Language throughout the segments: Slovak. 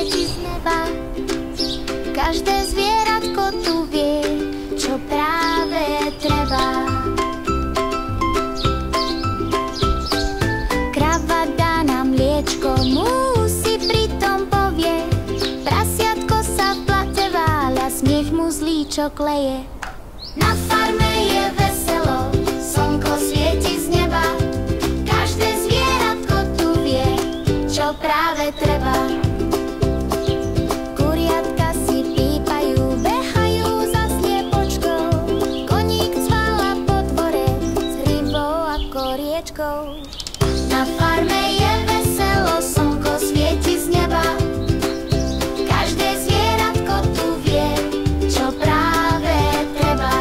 svieti z neba. Každé zvieratko tu vie, čo práve treba. Krava dá nám mliečko, musí pritom povie. Prasiatko sa v plate váľa, smiech mu z líčok leje. Na farme je veselo, slnko svieti z neba. Každé zvieratko tu vie, čo práve treba. Kuriatka si pípajú, behajú za sliepočkou. Koník cvála po dvore s rybou ako riečkou. Na farme je veselo, slnko svieti z neba. Každé zvieratko tu vie, čo práve treba.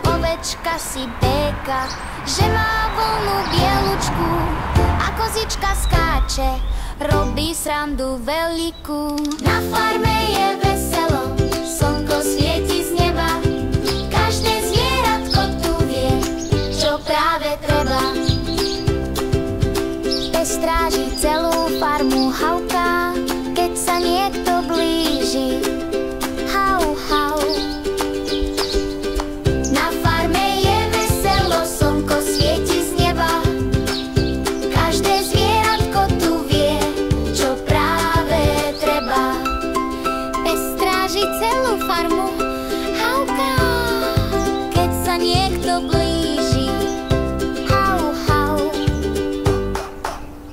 Ovečka si béka, že má voľnú bielučku, a kozička skáče, robí srandu veľkú. Na farme je veselo, slnko svieti z neba. Každé zvieratko tu vie, čo práve treba. Pes stráži celú farmu, hauká, keď sa niekto blíži. Hau, hau. Na farme je veselo, slnko svieti z neba. Každé zvieratko tu vie, čo práve treba. Pes stráži celú farmu, hauká, keď sa niekto blíži. Hau, hau.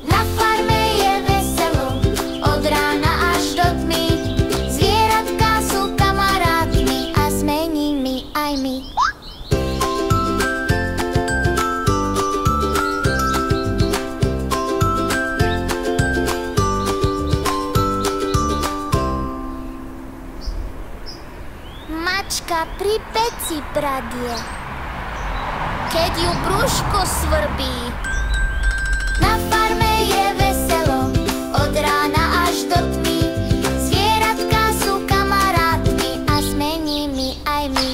Na farme je veselo, od rána až do tmy. Zvieratka sú kamarátmi a sme nimi aj my. Mačka pri peci pradie, keď ju brúško svrbí. Na farme je veselo, od rána až do tmy. Zvieratka sú kamarátmi a sme nimi aj my.